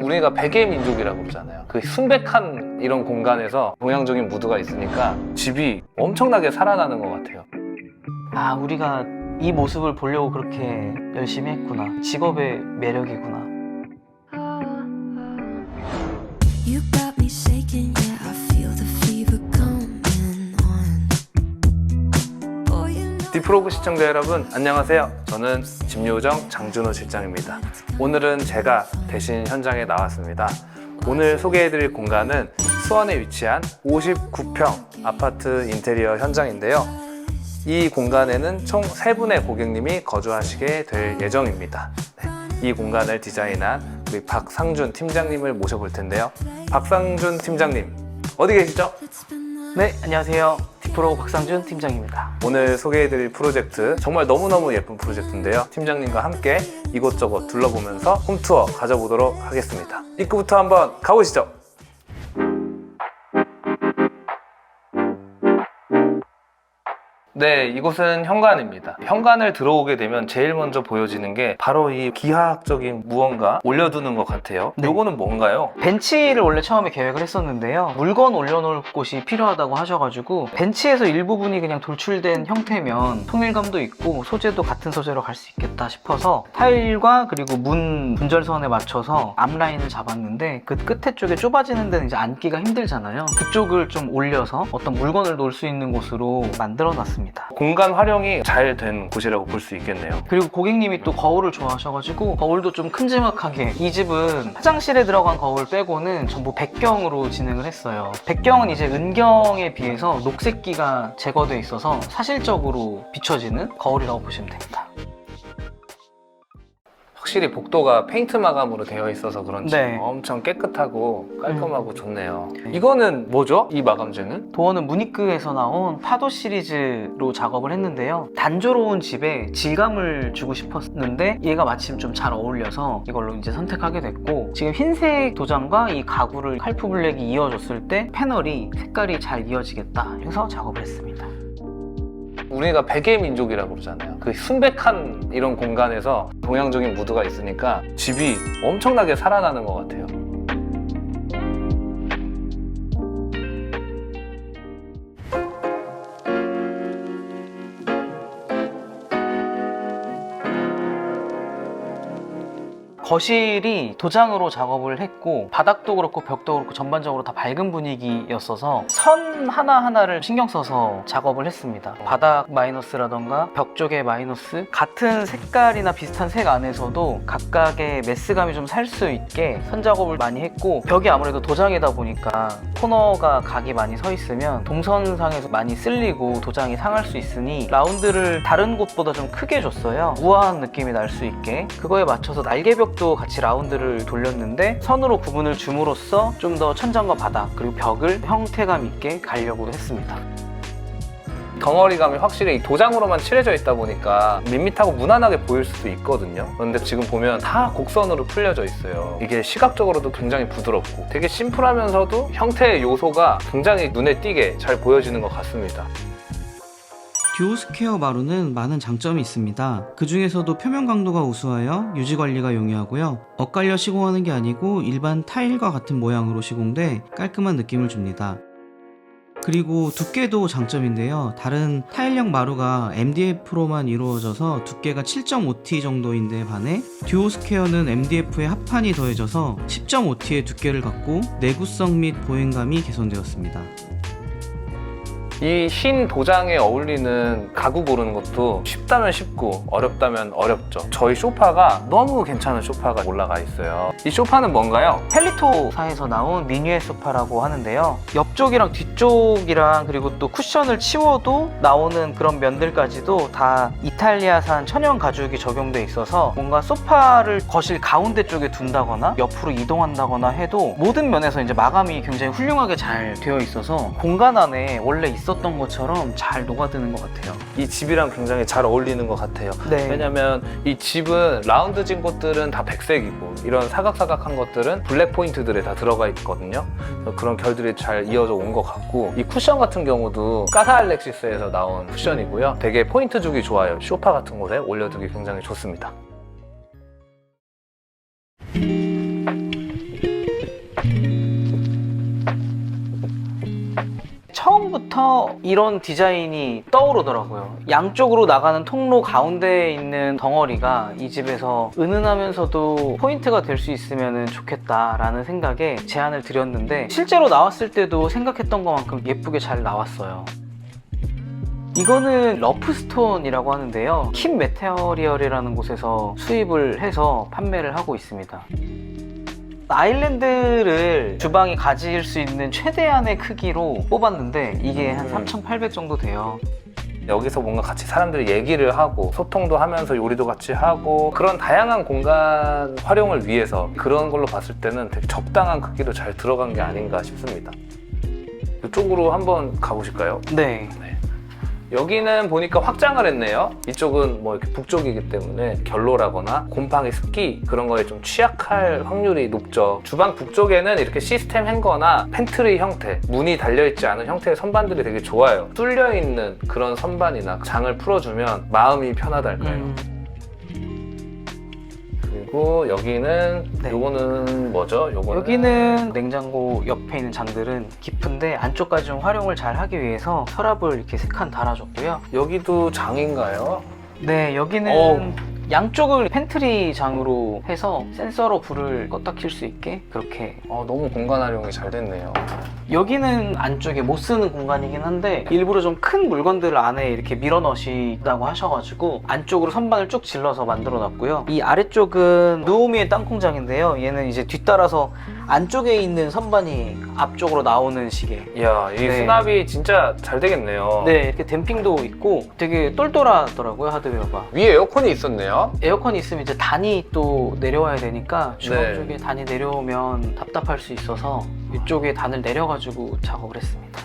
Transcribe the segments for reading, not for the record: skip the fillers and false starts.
우리가 베개 민족이라고 그러잖아요. 그 순백한 이런 공간에서 동양적인 무드가 있으니까 집이 엄청나게 살아나는 것 같아요. 아, 우리가 이 모습을 보려고 그렇게 열심히 했구나. 직업의 매력이구나. You got me shaking, yeah, I feel the fever coming on. Boy, you know. 디프로그 시청자 여러분, 안녕하세요. 저는 집요정 장준호 실장입니다. 오늘은 제가 대신 현장에 나왔습니다. 오늘 소개해드릴 공간은 수원에 위치한 59평 아파트 인테리어 현장인데요. 이 공간에는 총 3분의 고객님이 거주하시게 될 예정입니다. 이 공간을 디자인한 우리 박상준 팀장님을 모셔볼 텐데요. 박상준 팀장님, 어디 계시죠? 네, 안녕하세요. 디프로그 박상준 팀장입니다. 오늘 소개해드릴 프로젝트 정말 너무너무 예쁜 프로젝트인데요. 팀장님과 함께 이곳저곳 둘러보면서 홈투어 가져보도록 하겠습니다. 입구부터 한번 가보시죠. 네, 이곳은 현관입니다. 현관을 들어오게 되면 제일 먼저 보여지는 게 바로 이 기하학적인 무언가 올려두는 것 같아요. 네. 요거는 뭔가요? 벤치를 원래 처음에 계획을 했었는데요. 물건 올려놓을 곳이 필요하다고 하셔가지고 벤치에서 일부분이 그냥 돌출된 형태면 통일감도 있고 소재도 같은 소재로 갈 수 있겠다 싶어서 타일과 그리고 문 분절선에 맞춰서 앞라인을 잡았는데 그 끝에 쪽에 좁아지는 데는 이제 앉기가 힘들잖아요. 그쪽을 좀 올려서 어떤 물건을 놓을 수 있는 곳으로 만들어놨습니다. 공간 활용이 잘 된 곳이라고 볼 수 있겠네요. 그리고 고객님이 또 거울을 좋아하셔가지고 거울도 좀 큼지막하게, 이 집은 화장실에 들어간 거울 빼고는 전부 백경으로 진행을 했어요. 백경은 이제 은경에 비해서 녹색기가 제거돼 있어서 사실적으로 비춰지는 거울이라고 보시면 됩니다. 확실히 복도가 페인트 마감으로 되어 있어서 그런지 네. 엄청 깨끗하고 깔끔하고 좋네요. 이거는 뭐죠? 이 마감재는? 도어는 무니크에서 나온 파도 시리즈로 작업을 했는데요. 단조로운 집에 질감을 주고 싶었는데 얘가 마침 좀 잘 어울려서 이걸로 이제 선택하게 됐고, 지금 흰색 도장과 이 가구를 칼프 블랙이 이어졌을 때 패널이 색깔이 잘 이어지겠다 해서 작업을 했습니다. 우리가 베개 민족이라고 그러잖아요. 그 순백한 이런 공간에서 동양적인 무드가 있으니까 집이 엄청나게 살아나는 것 같아요. 거실이 도장으로 작업을 했고 바닥도 그렇고 벽도 그렇고 전반적으로 다 밝은 분위기였어서 선 하나하나를 신경 써서 작업을 했습니다. 바닥 마이너스라던가 벽 쪽에 마이너스, 같은 색깔이나 비슷한 색 안에서도 각각의 메스감이 좀 살 수 있게 선 작업을 많이 했고, 벽이 아무래도 도장이다 보니까 코너가 각이 많이 서 있으면 동선상에서 많이 쓸리고 도장이 상할 수 있으니 라운드를 다른 곳보다 좀 크게 줬어요. 우아한 느낌이 날 수 있게. 그거에 맞춰서 날개벽도 같이 라운드를 돌렸는데 선으로 구분을 줌으로써 좀 더 천장과 바닥 그리고 벽을 형태감 있게 가려고 했습니다. 덩어리감이 확실히 도장으로만 칠해져 있다 보니까 밋밋하고 무난하게 보일 수도 있거든요. 그런데 지금 보면 다 곡선으로 풀려져 있어요. 이게 시각적으로도 굉장히 부드럽고 되게 심플하면서도 형태의 요소가 굉장히 눈에 띄게 잘 보여지는 것 같습니다. 듀오 스퀘어 마루는 많은 장점이 있습니다. 그 중에서도 표면 강도가 우수하여 유지 관리가 용이하고요. 엇갈려 시공하는 게 아니고 일반 타일과 같은 모양으로 시공돼 깔끔한 느낌을 줍니다. 그리고 두께도 장점인데요. 다른 타일형 마루가 MDF로만 이루어져서 두께가 7.5T 정도인데 반해 듀오 스퀘어는 MDF에 합판이 더해져서 10.5T의 두께를 갖고 내구성 및 보행감이 개선되었습니다. 이 흰 도장에 어울리는 가구 고르는 것도 쉽다면 쉽고 어렵다면 어렵죠. 저희 소파가 너무 괜찮은 소파가 올라가 있어요. 이 소파는 뭔가요? 펠리토사에서 나온 미뉴에 소파라고 하는데요. 옆쪽이랑 뒤쪽이랑 그리고 또 쿠션을 치워도 나오는 그런 면들까지도 다 이탈리아산 천연 가죽이 적용돼 있어서 뭔가 소파를 거실 가운데 쪽에 둔다거나 옆으로 이동한다거나 해도 모든 면에서 이제 마감이 굉장히 훌륭하게 잘 되어 있어서 공간 안에 원래 있었던 것처럼 잘 녹아드는 것 같아요. 이 집이랑 굉장히 잘 어울리는 것 같아요. 네. 왜냐면 이 집은 라운드진 곳들은 다 백색이고 이런 사각사각한 것들은 블랙 포인트들에 다 들어가 있거든요. 그런 결들이 잘 이어져 온 것 같고, 이 쿠션 같은 경우도 까사 알렉시스에서 나온 쿠션이고요. 되게 포인트 주기 좋아요. 소파 같은 곳에 올려두기 굉장히 좋습니다. 하면서 이런 디자인이 떠오르더라고요. 양쪽으로 나가는 통로 가운데에 있는 덩어리가 이 집에서 은은하면서도 포인트가 될 수 있으면 좋겠다라는 생각에 제안을 드렸는데 실제로 나왔을 때도 생각했던 것만큼 예쁘게 잘 나왔어요. 이거는 러프스톤이라고 하는데요. 킴 메테리얼이라는 곳에서 수입을 해서 판매를 하고 있습니다. 아일랜드를 주방이 가질 수 있는 최대한의 크기로 뽑았는데 이게 한 3,800 정도 돼요. 여기서 뭔가 같이 사람들이 얘기를 하고 소통도 하면서 요리도 같이 하고 그런 다양한 공간 활용을 위해서 그런 걸로 봤을 때는 되게 적당한 크기로 잘 들어간 게 아닌가 싶습니다. 이쪽으로 한번 가보실까요? 네. 여기는 보니까 확장을 했네요. 이쪽은 뭐 이렇게 북쪽이기 때문에 결로라거나 곰팡이, 습기 그런 거에 좀 취약할 확률이 높죠. 주방 북쪽에는 이렇게 시스템 행거나 팬트리 형태, 문이 달려있지 않은 형태의 선반들이 되게 좋아요. 뚫려있는 그런 선반이나 장을 풀어주면 마음이 편하달까요? 그리고 여기는 네. 요거는 뭐죠? 여기는 냉장고 옆에 있는 장들은 깊은데 안쪽까지 좀 활용을 잘 하기 위해서 서랍을 이렇게 3칸 달아줬고요. 여기도 장인가요? 네, 여기는 양쪽을 팬트리 장으로 해서 센서로 불을 껐다 킬 수 있게 그렇게. 너무 공간 활용이 잘 됐네요. 여기는 안쪽에 못 쓰는 공간이긴 한데 일부러 좀 큰 물건들을 안에 이렇게 밀어 넣으시다고 하셔가지고 안쪽으로 선반을 쭉 질러서 만들어 놨고요. 이 아래쪽은 누오미의 땅콩장인데요. 얘는 이제 뒤따라서 안쪽에 있는 선반이 앞쪽으로 나오는 식의. 이야, 이 네. 수납이 진짜 잘 되겠네요. 네, 이렇게 댐핑도 있고 되게 똘똘하더라고요, 하드웨어가. 위에 에어컨이 있었네요. 에어컨이 있으면 이제 단이 또 내려와야 되니까 주방 네. 쪽에 단이 내려오면 답답할 수 있어서 이쪽에 단을 내려가지고 작업을 했습니다.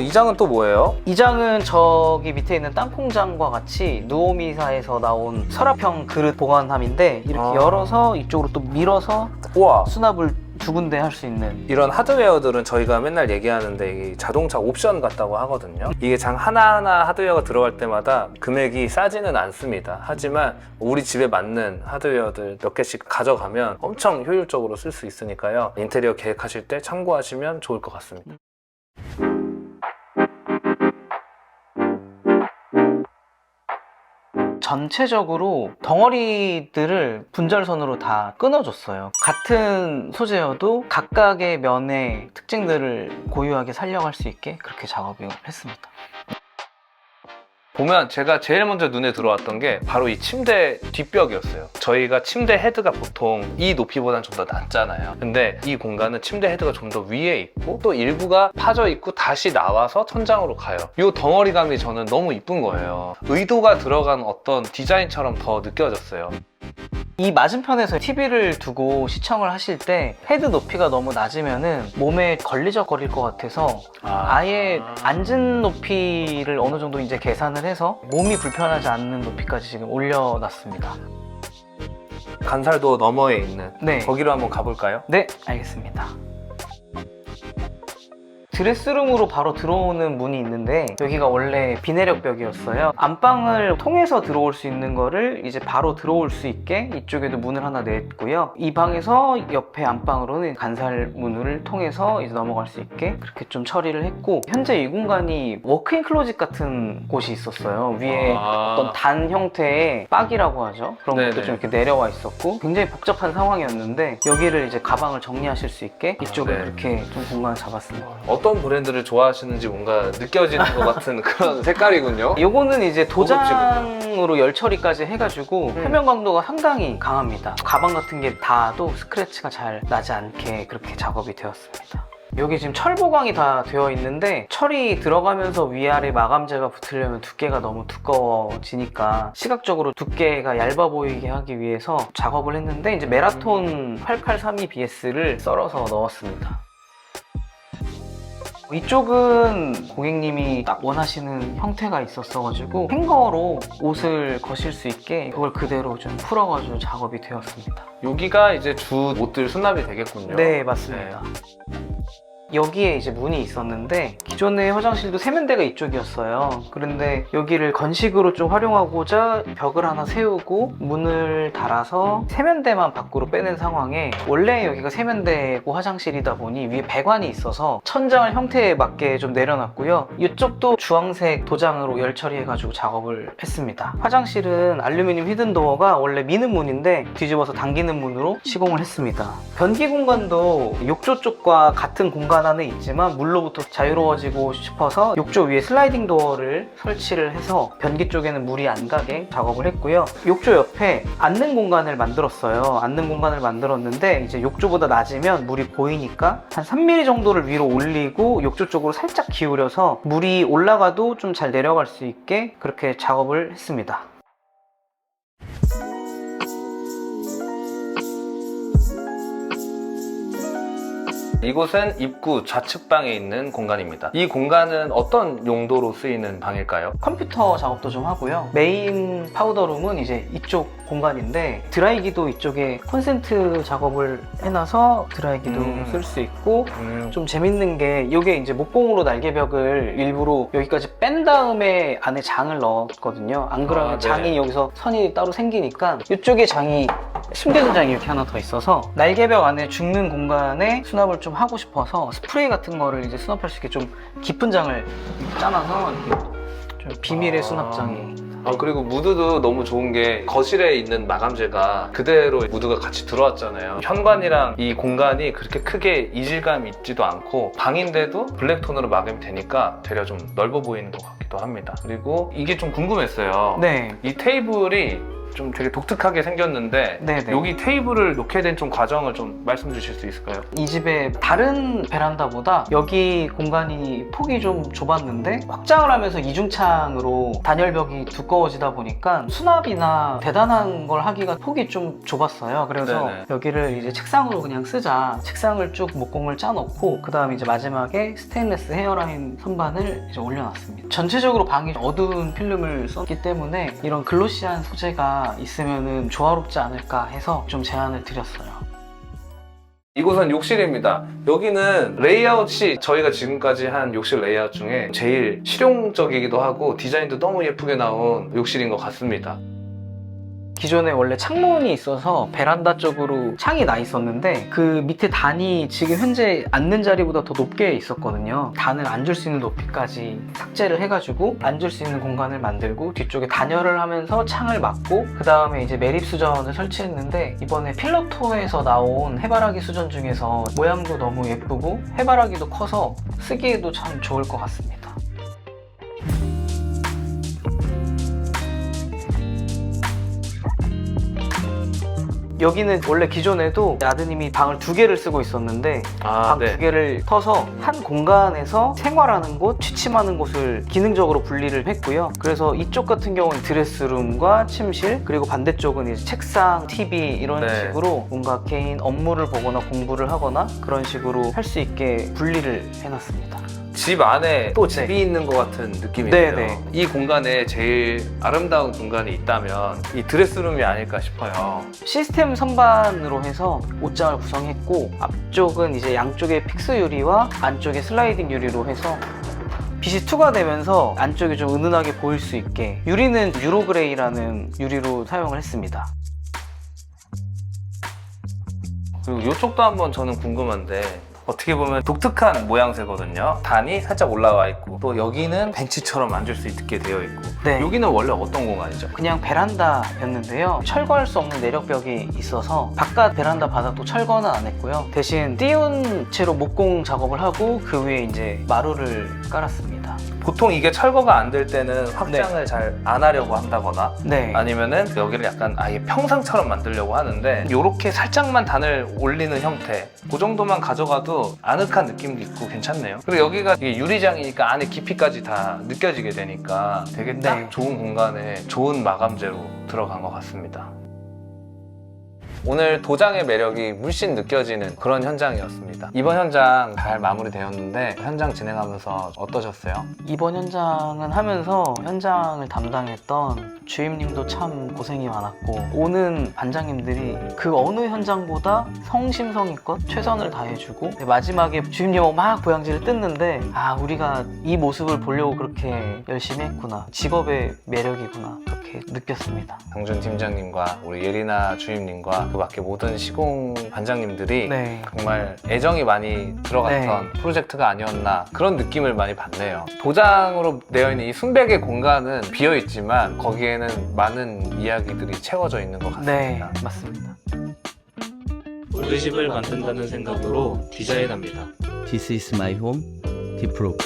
이 장은 또 뭐예요? 이 장은 저기 밑에 있는 땅콩장과 같이 누오미사에서 나온 서랍형 그릇 보관함인데 이렇게 열어서 이쪽으로 또 밀어서 우와, 수납을 두 군데 할 수 있는. 이런 하드웨어들은 저희가 맨날 얘기하는데 이 자동차 옵션 같다고 하거든요. 이게 장 하나하나 하드웨어가 들어갈 때마다 금액이 싸지는 않습니다. 하지만 우리 집에 맞는 하드웨어들 몇 개씩 가져가면 엄청 효율적으로 쓸 수 있으니까요. 인테리어 계획하실 때 참고하시면 좋을 것 같습니다. 전체적으로 덩어리들을 분절선으로 다 끊어줬어요. 같은 소재여도 각각의 면의 특징들을 고유하게 살려갈 수 있게 그렇게 작업을 했습니다. 보면 제가 제일 먼저 눈에 들어왔던 게 바로 이 침대 뒷벽이었어요. 저희가 침대 헤드가 보통 이 높이보다는 좀 더 낮잖아요. 근데 이 공간은 침대 헤드가 좀 더 위에 있고 또 일부가 파져 있고 다시 나와서 천장으로 가요. 이 덩어리감이 저는 너무 이쁜 거예요. 의도가 들어간 어떤 디자인처럼 더 느껴졌어요. 이 맞은편에서 TV를 두고 시청을 하실 때 헤드 높이가 너무 낮으면은 몸에 걸리적거릴 것 같아서 아예 앉은 높이를 어느 정도 이제 계산을 해서 몸이 불편하지 않는 높이까지 지금 올려놨습니다. 간살도 너머에 있는 네. 거기로 한번 가볼까요? 네, 알겠습니다. 드레스룸으로 바로 들어오는 문이 있는데 여기가 원래 비내력 벽이었어요. 안방을 통해서 들어올 수 있는 거를 이제 바로 들어올 수 있게 이쪽에도 문을 하나 냈고요. 이 방에서 옆에 안방으로는 간살 문을 통해서 이제 넘어갈 수 있게 그렇게 좀 처리를 했고, 현재 이 공간이 워크인 클로짓 같은 곳이 있었어요. 위에 어떤 단 형태의 박이라고 하죠. 그런 것도 네네. 좀 이렇게 내려와 있었고 굉장히 복잡한 상황이었는데 여기를 이제 가방을 정리하실 수 있게 이쪽을 네. 이렇게 좀 공간을 잡았습니다. 어떤 브랜드를 좋아하시는지 뭔가 느껴지는 것 같은 그런 색깔이군요. 요거는 이제 도장으로 열 처리까지 해가지고 표면 강도가 상당히 강합니다. 가방 같은 게 닿아도 스크래치가 잘 나지 않게 그렇게 작업이 되었습니다. 여기 지금 철 보강이 다 되어 있는데 철이 들어가면서 위아래 마감재가 붙으려면 두께가 너무 두꺼워지니까 시각적으로 두께가 얇아 보이게 하기 위해서 작업을 했는데 이제 메라톤 8832BS를 썰어서 넣었습니다. 이쪽은 고객님이 딱 원하시는 형태가 있었어가지고 행거로 옷을 거실 수 있게 그걸 그대로 좀 풀어가지고 작업이 되었습니다. 여기가 이제 주 옷들 수납이 되겠군요. 네, 맞습니다. 여기에 이제 문이 있었는데 기존의 화장실도 세면대가 이쪽이었어요. 그런데 여기를 건식으로 좀 활용하고자 벽을 하나 세우고 문을 달아서 세면대만 밖으로 빼낸 상황에, 원래 여기가 세면대고 화장실이다 보니 위에 배관이 있어서 천장을 형태에 맞게 좀 내려놨고요. 이쪽도 주황색 도장으로 열 처리해가지고 작업을 했습니다. 화장실은 알루미늄 히든도어가 원래 미는 문인데 뒤집어서 당기는 문으로 시공을 했습니다. 변기 공간도 욕조 쪽과 같은 공간 안에 있지만 물로부터 자유로워지고 싶어서 욕조 위에 슬라이딩 도어를 설치를 해서 변기 쪽에는 물이 안 가게 작업을 했고요. 욕조 옆에 앉는 공간을 만들었어요. 앉는 공간을 만들었는데 이제 욕조보다 낮으면 물이 고이니까 한 3mm 정도를 위로 올리고 욕조 쪽으로 살짝 기울여서 물이 올라가도 좀 잘 내려갈 수 있게 그렇게 작업을 했습니다. 이곳은 입구 좌측방에 있는 공간입니다. 이 공간은 어떤 용도로 쓰이는 방일까요? 컴퓨터 작업도 좀 하고요. 메인 파우더룸은 이제 이쪽 공간인데 드라이기도 이쪽에 콘센트 작업을 해놔서 드라이기도 쓸 수 있고, 좀 재밌는 게 이게 이제 목공으로 날개벽을 일부러 여기까지 뺀 다음에 안에 장을 넣었거든요. 안 그러면 네. 장이 여기서 선이 따로 생기니까 이쪽에 장이 숨겨진 장이 이렇게 하나 더 있어서 날개벽 안에 죽는 공간에 수납을 좀 하고 싶어서 스프레이 같은 거를 이제 수납할 수 있게 좀 깊은 장을 짜놔서 이렇게 좀 비밀의 수납장이. 그리고 무드도 너무 좋은 게 거실에 있는 마감재가 그대로 무드가 같이 들어왔잖아요. 현관이랑 이 공간이 그렇게 크게 이질감 있지도 않고 방인데도 블랙톤으로 마감이 되니까 되려 좀 넓어 보이는 것 같기도 합니다. 그리고 이게 좀 궁금했어요. 네. 이 테이블이 좀 되게 독특하게 생겼는데 네네. 여기 테이블을 놓게 된 좀 과정을 좀 말씀 주실 수 있을까요? 이 집의 다른 베란다보다 여기 공간이 폭이 좀 좁았는데 확장을 하면서 이중창으로 단열벽이 두꺼워지다 보니까 수납이나 대단한 걸 하기가 폭이 좀 좁았어요. 그래서 네네. 여기를 이제 책상으로 그냥 쓰자, 책상을 쭉 목공을 짜놓고 그 다음에 이제 마지막에 스테인레스 헤어라인 선반을 이제 올려놨습니다. 전체적으로 방이 어두운 필름을 썼기 때문에 이런 글로시한 소재가 있으면은 조화롭지 않을까 해서 좀 제안을 드렸어요. 이곳은 욕실입니다. 여기는 레이아웃이 저희가 지금까지 한 욕실 레이아웃 중에 제일 실용적이기도 하고 디자인도 너무 예쁘게 나온 욕실인 것 같습니다. 기존에 원래 창문이 있어서 베란다 쪽으로 창이 나 있었는데 그 밑에 단이 지금 현재 앉는 자리보다 더 높게 있었거든요. 단을 앉을 수 있는 높이까지 삭제를 해가지고 앉을 수 있는 공간을 만들고 뒤쪽에 단열을 하면서 창을 막고 그 다음에 이제 매립 수전을 설치했는데, 이번에 필로토에서 나온 해바라기 수전 중에서 모양도 너무 예쁘고 해바라기도 커서 쓰기에도 참 좋을 것 같습니다. 여기는 원래 기존에도 아드님이 방을 2개를 쓰고 있었는데 방 2개를 터서 한 공간에서 생활하는 곳, 취침하는 곳을 기능적으로 분리를 했고요. 그래서 이쪽 같은 경우는 드레스룸과 침실, 그리고 반대쪽은 이제 책상, TV 이런 네. 식으로 뭔가 개인 업무를 보거나 공부를 하거나 그런 식으로 할 수 있게 분리를 해놨습니다. 집 안에 또 집이 네. 있는 것 같은 느낌이네요. 네네. 이 공간에 제일 아름다운 공간이 있다면 이 드레스룸이 아닐까 싶어요. 시스템 선반으로 해서 옷장을 구성했고, 앞쪽은 이제 양쪽에 픽스 유리와 안쪽에 슬라이딩 유리로 해서 빛이 투과되면서 안쪽이 좀 은은하게 보일 수 있게, 유리는 유로그레이라는 유리로 사용을 했습니다. 그리고 이쪽도 한번 저는 궁금한데, 어떻게 보면 독특한 모양새거든요. 단이 살짝 올라와 있고 또 여기는 벤치처럼 앉을 수 있게 되어 있고. 네. 여기는 원래 어떤 공간이죠? 그냥 베란다였는데요. 철거할 수 없는 내력벽이 있어서 바깥 베란다 바닥도 철거는 안 했고요. 대신 띄운 채로 목공 작업을 하고 그 위에 이제 마루를 깔았습니다. 보통 이게 철거가 안 될 때는 확장을 잘 안 하려고 한다거나 네. 아니면은 여기를 약간 아예 평상처럼 만들려고 하는데, 이렇게 살짝만 단을 올리는 형태, 그 정도만 가져가도 아늑한 느낌도 있고 괜찮네요. 그리고 여기가 이게 유리장이니까 안에 깊이까지 다 느껴지게 되니까 되게 딱 네. 좋은 공간에 좋은 마감재로 들어간 것 같습니다. 오늘 도장의 매력이 물씬 느껴지는 그런 현장이었습니다. 이번 현장 잘 마무리되었는데 현장 진행하면서 어떠셨어요? 이번 현장은 하면서 현장을 담당했던 주임님도 참 고생이 많았고 오는 반장님들이 그 어느 현장보다 성심성의껏 최선을 다해주고 마지막에 주임님하고 막 보양지를 뜯는데 아 우리가 이 모습을 보려고 그렇게 열심히 했구나, 직업의 매력이구나 그렇게 느꼈습니다. 장준 팀장님과 우리 예리나 주임님과 그 밖에 모든 시공 반장님들이 네. 정말 애정이 많이 들어갔던 프로젝트가 아니었나 그런 느낌을 많이 받네요. 도장으로 되어 있는 이 순백의 공간은 비어 있지만 거기에는 많은 이야기들이 채워져 있는 것 네, 같습니다. 맞습니다. 우리 집을 만든다는 생각으로 디자인합니다. This is my home, Deep Rock.